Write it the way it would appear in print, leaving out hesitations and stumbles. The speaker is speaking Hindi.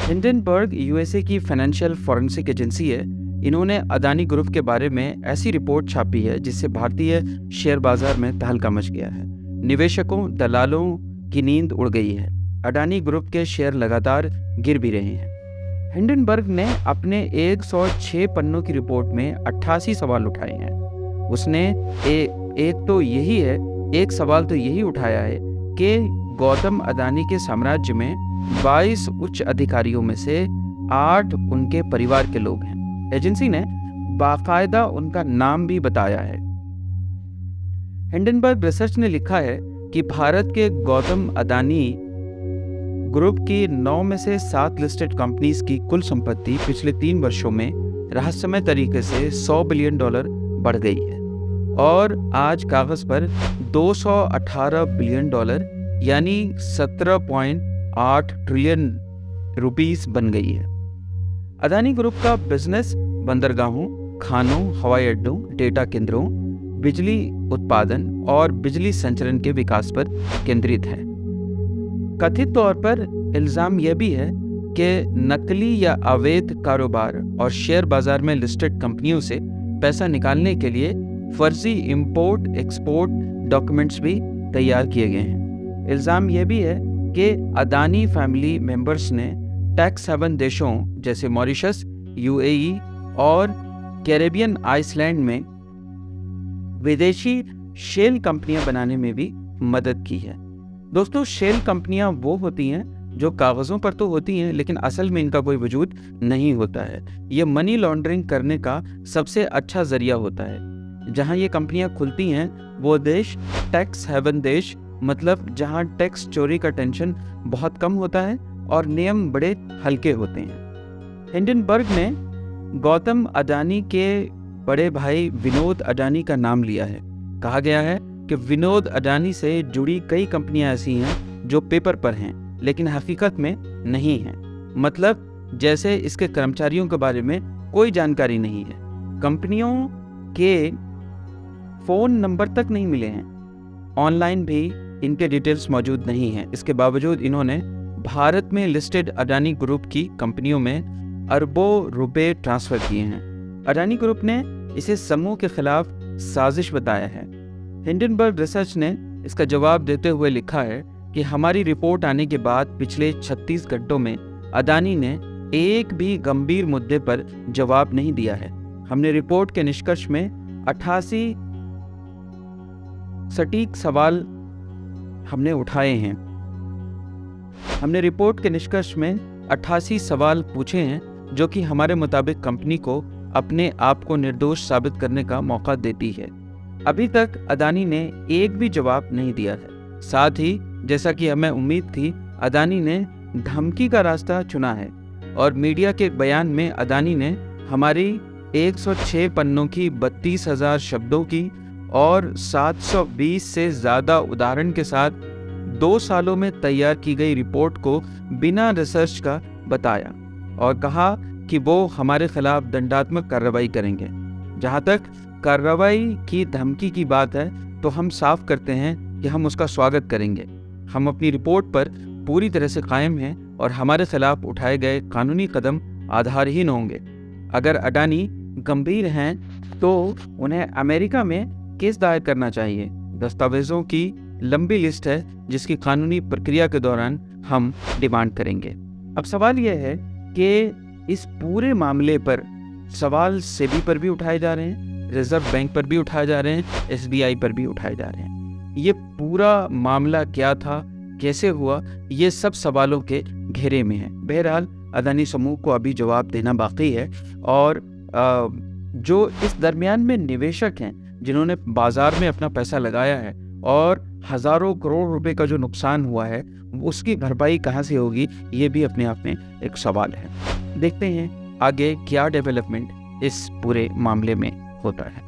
हिंडनबर्ग यूएसए की फाइनेंशियल फॉरेंसिक एजेंसी है। इन्होंने अदानी ग्रुप के बारे में ऐसी रिपोर्ट छापी है जिससे भारतीय शेयर बाजार में तहलका मच गया है। निवेशकों दलालों की नींद उड़ गई है। अडानी ग्रुप के शेयर लगातार गिर भी रहे हैं। हिंडनबर्ग ने अपने 106 पन्नों की रिपोर्ट में 88 सवाल उठाए हैं। उसने एक सवाल तो यही उठाया है कि गौतम अडानी के साम्राज्य में 22 उच्च अधिकारियों में से 8 उनके परिवार के लोग हैं। एजेंसी ने बाकायदा उनका नाम भी बताया है। हिंडनबर्ग रिसर्च ने लिखा है कि भारत के गौतम अडानी ग्रुप की 9 में से 7 लिस्टेड कंपनीज की कुल संपत्ति पिछले 3 वर्षों में रहस्यमय तरीके से $100 बिलियन बढ़ गई है और आज कागज पर $218 बिलियन यानी 17.8 ट्रिलियन रुपीस बन गई है। अडानी ग्रुप का बिजनेस बंदरगाहों, खानों, हवाई अड्डों, डेटा केंद्रों, बिजली उत्पादन और बिजली संचरण के विकास पर केंद्रित है। कथित तौर पर इल्जाम यह भी है कि नकली या अवैध कारोबार और शेयर बाजार में लिस्टेड कंपनियों से पैसा निकालने के लिए फर्जी इंपोर्ट एक्सपोर्ट डॉक्यूमेंट्स भी तैयार किए गए हैं। इल्जाम यह भी है कि अडानी फैमिली मेंबर्स ने टैक्स हेवन देशों जैसे मॉरिशस, यूएई और कैरेबियन आइसलैंड में विदेशी शेल कंपनियां बनाने में भी मदद की है। दोस्तों, शेल कंपनियां वो होती हैं जो कागजों पर तो होती हैं लेकिन असल में इनका कोई वजूद नहीं होता है। ये मनी लॉन्ड्रिंग करने का सबसे अच्छा जरिया होता है। जहां ये कंपनियां खुलती हैं वो देश टैक्स हेवन देश, मतलब जहां टैक्स चोरी का टेंशन बहुत कम होता है और नियम बड़े हल्के होते हैं। हिंडनबर्ग ने गौतम अडानी के बड़े भाई विनोद अडानी का नाम लिया है। कहा गया है कि विनोद अडानी से जुड़ी कई कंपनियां ऐसी हैं जो पेपर पर हैं लेकिन हकीकत में नहीं हैं। मतलब जैसे इसके कर्मचारियों के बारे में कोई जानकारी नहीं है, कंपनियों के फ़ोन नंबर तक नहीं मिले हैं, ऑनलाइन भी इनके डिटेल्स मौजूद नहीं हैं। इसके बावजूद इन्होंने भारत में लिस्टेड अडानी ग्रुप की कंपनियों में अरबों रुपए ट्रांसफ़र किए हैं। अडानी ग्रुप ने इसे समूह के खिलाफ साजिश बताया है। हिंडनबर्ग रिसर्च ने इसका जवाब देते हुए लिखा है कि हमारी रिपोर्ट आने के बाद पिछले 36 घंटों में अडानी ने एक भी गंभीर मुद्दे पर जवाब नहीं दिया है। हमने रिपोर्ट के निष्कर्ष में 88 सटीक सवाल हमने उठाए हैं। हमने रिपोर्ट के निष्कर्ष में 88 सवाल पूछे हैं जो कि हमारे मुताबिक कंपनी को अपने आप को निर्दोष साबित करने का मौका देती है। अभी तक अडानी ने एक भी जवाब नहीं दिया है। साथ ही जैसा कि हमें उम्मीद थी, अडानी ने धमकी का रास्ता चुना है और मीडिया के बयान में अडानी ने हमारी 106 पन्नों की 32,000 शब्दों की और 720 से ज़्यादा उदाहरण के साथ 2 सालों में तैयार की गई रिपोर्ट को बिना रिसर्च का बताया और कहा कि वो हमारे खिलाफ दंडात्मक कार्रवाई करेंगे। जहाँ तक कार्रवाई की धमकी की बात है तो हम साफ करते हैं कि हम उसका स्वागत करेंगे। हम अपनी रिपोर्ट पर पूरी तरह से कायम हैं और हमारे खिलाफ उठाए गए कानूनी कदम आधारहीन होंगे। अगर अडानी गंभीर हैं तो उन्हें अमेरिका में केस दायर करना चाहिए। दस्तावेजों की लंबी लिस्ट है जिसकी कानूनी प्रक्रिया के दौरान हम डिमांड करेंगे। अब सवाल यह है कि इस पूरे मामले पर सवाल सेबी पर भी उठाए जा रहे हैं, रिजर्व बैंक पर भी उठाए जा रहे हैं, एसबीआई पर भी उठाए जा रहे हैं। ये पूरा मामला क्या था, कैसे हुआ, ये सब सवालों के घेरे में है। बहरहाल अडानी समूह को अभी जवाब देना बाकी है और जो इस दरमियान में निवेशक हैं जिन्होंने बाजार में अपना पैसा लगाया है और हजारों करोड़ रुपए का जो नुकसान हुआ है उसकी भरपाई कहाँ से होगी, ये भी अपने आप में एक सवाल है। देखते हैं आगे क्या डेवलपमेंट इस पूरे मामले में होता है।